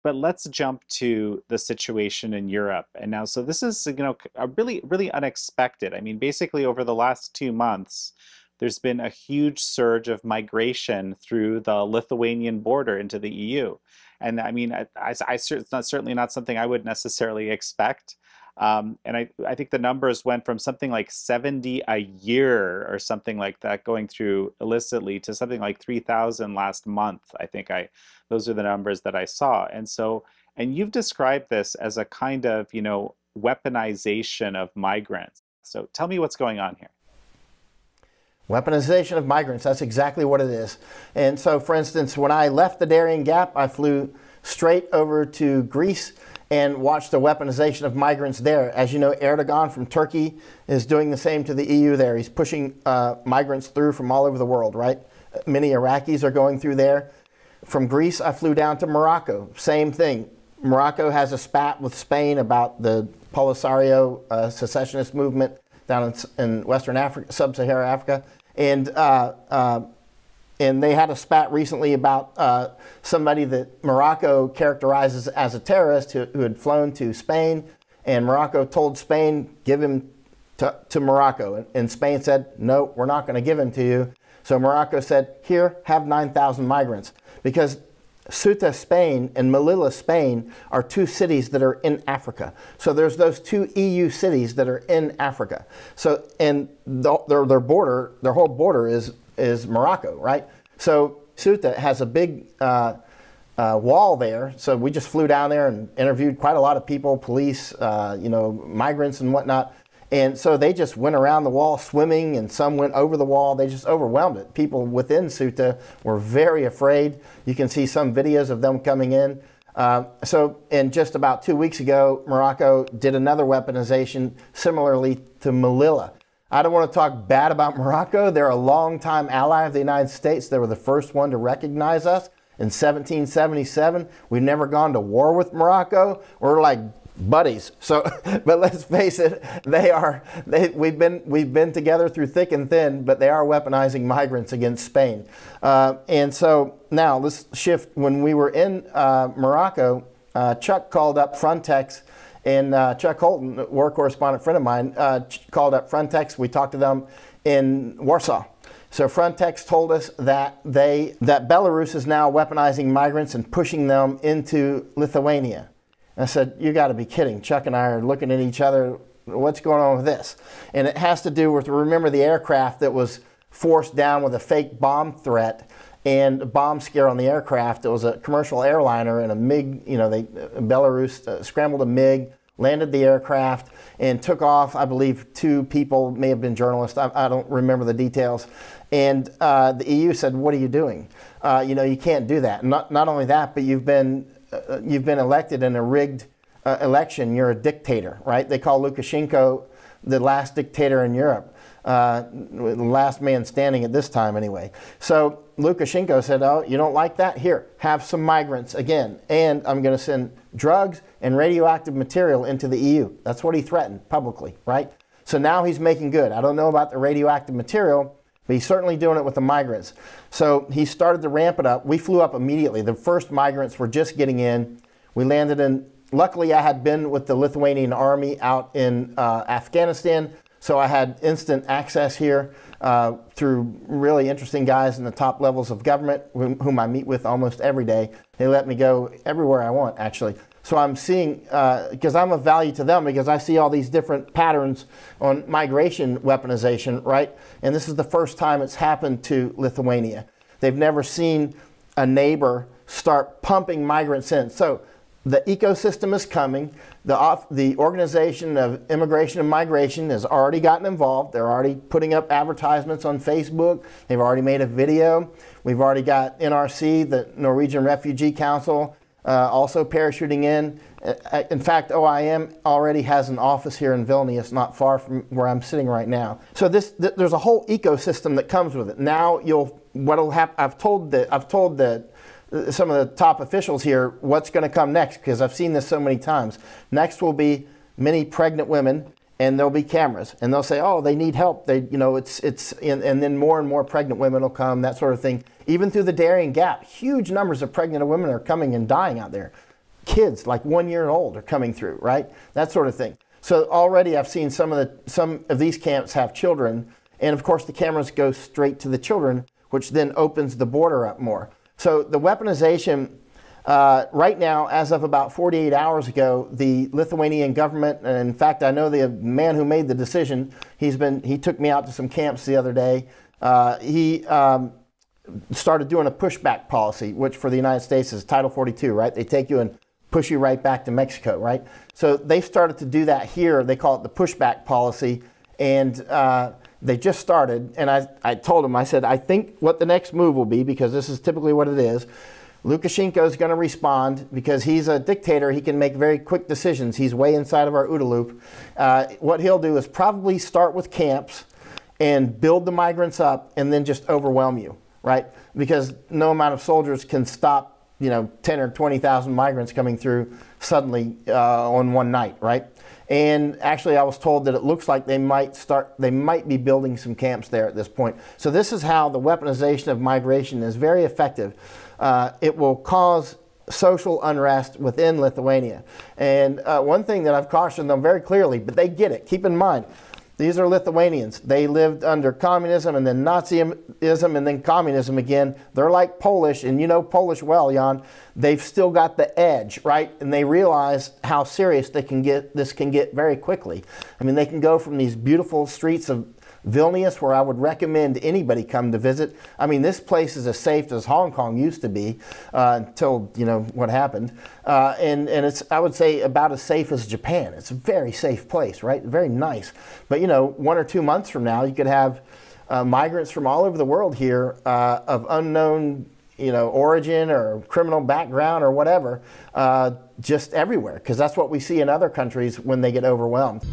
But let's jump to the situation in Europe. And now, so this is, a really unexpected. I mean, basically over the last 2 months, there's been a huge surge of migration through the Lithuanian border into the EU. And I mean, it's not, certainly not something I would necessarily expect. And I think the numbers went from something like 70 a year or something like that going through illicitly to something like 3,000 last month. Those are the numbers that I saw. And so, and you've described this as a kind of, weaponization of migrants. So tell me what's going on here. Weaponization of migrants, that's exactly what it is. And so, for instance, when I left the Darien Gap, I flew straight over to Greece and watched the weaponization of migrants there. As you know, Erdogan from Turkey is doing the same to the EU there. He's pushing migrants through from all over the world, right? Many Iraqis are going through there. From Greece, I flew down to Morocco. Same thing. Morocco has a spat with Spain about the Polisario secessionist movement down in Western Africa, Sub-Saharan Africa. And they had a spat recently about somebody that Morocco characterizes as a terrorist who had flown to Spain. And Morocco told Spain, give him to Morocco. And Spain said, no, we're not going to give him to you. So Morocco said, here, have 9,000 migrants. Because Ceuta, Spain, and Melilla, Spain, are two cities that are in Africa. So there's those two EU cities that are in Africa. So, and their border, their whole border is Morocco, right? So Ceuta has a big wall there. So we just flew down there and interviewed quite a lot of people, police, migrants and whatnot. And so they just went around the wall swimming, and some went over the wall. They just overwhelmed it. People within Ceuta were very afraid. You can see some videos of them coming in. And just about 2 weeks ago, Morocco did another weaponization similarly to Melilla. I don't want to talk bad about Morocco. They're a longtime ally of the United States. They were the first one to recognize us in 1777. We've never gone to war with Morocco. We're like buddies. So, but let's face it, we've been together through thick and thin, but they are weaponizing migrants against Spain. And so now let's shift. When we were in Morocco, Chuck called up Frontex, and Chuck Holton, a war correspondent friend of mine, called up Frontex. We talked to them in Warsaw. So Frontex told us that Belarus is now weaponizing migrants and pushing them into Lithuania. I said, you got to be kidding. Chuck and I are looking at each other. What's going on with this? And it has to do with, remember the aircraft that was forced down with a fake bomb threat and a bomb scare on the aircraft. It was a commercial airliner and a MiG, Belarus scrambled a MiG, landed the aircraft and took off. I believe 2 people, may have been journalists. I don't remember the details. And the EU said, what are you doing? You can't do that. Not only that, but you've been elected in a rigged election. You're a dictator, right? They call Lukashenko the last dictator in Europe, the last man standing at this time anyway. So Lukashenko said, oh, you don't like that? Here, have some migrants again, and I'm going to send drugs and radioactive material into the EU. That's what he threatened publicly, right? So now he's making good. I don't know about the radioactive material, but he's certainly doing it with the migrants. So he started to ramp it up. We flew up immediately. The first migrants were just getting in. We landed in, luckily I had been with the Lithuanian army out in Afghanistan, so I had instant access here through really interesting guys in the top levels of government whom I meet with almost every day. They let me go everywhere I want, actually. So I'm seeing, because I'm of value to them, because I see all these different patterns on migration weaponization, right? And this is the first time it's happened to Lithuania. They've never seen a neighbor start pumping migrants in. So the ecosystem is coming. The Organization of Immigration and Migration has already gotten involved. They're already putting up advertisements on Facebook. They've already made a video. We've already got NRC, the Norwegian Refugee Council, also parachuting in. In fact, OIM already has an office here in Vilnius, not far from where I'm sitting right now. So there's a whole ecosystem that comes with it. Now what'll happen? I've told some of the top officials here what's going to come next, because I've seen this so many times. Next will be many pregnant women, and there'll be cameras, and they'll say, oh, they need help. And then more and more pregnant women will come, that sort of thing. Even through the Darien Gap, huge numbers of pregnant women are coming and dying out there. kids like 1 year old are coming through, right? That sort of thing. So already I've seen some of these camps have children, and of course the cameras go straight to the children, which then opens the border up more. So the weaponization, right now, as of about 48 hours ago, the Lithuanian government, and in fact I know the man who made the decision, he took me out to some camps the other day, he started doing a pushback policy, which for the United States is Title 42, right? They take you and push you right back to Mexico, right? So they started to do that here. They call it the pushback policy, and they just started. And I told them, I said, I think what the next move will be, because this is typically what it is, Lukashenko is going to respond because he's a dictator. He can make very quick decisions. He's way inside of our OODA loop. What he'll do is probably start with camps and build the migrants up and then just overwhelm you, right? Because no amount of soldiers can stop 10 or 20,000 migrants coming through suddenly on one night, right? And actually I was told that it looks like they might be building some camps there at this point. So this is how the weaponization of migration is very effective. It will cause social unrest within Lithuania. And one thing that I've cautioned them very clearly, but they get it, keep in mind, these are Lithuanians. They lived under communism and then Nazism and then communism again. They're like Polish, and you know Polish well, Jan. They've still got the edge, right? And they realize how serious this can get very quickly. I mean, they can go from these beautiful streets of Vilnius, where I would recommend anybody come to visit. I mean, this place is as safe as Hong Kong used to be until, what happened. And it's, I would say, about as safe as Japan. It's a very safe place, right? Very nice. But, 1 or 2 months from now, you could have migrants from all over the world here of unknown, origin or criminal background or whatever, just everywhere, because that's what we see in other countries when they get overwhelmed.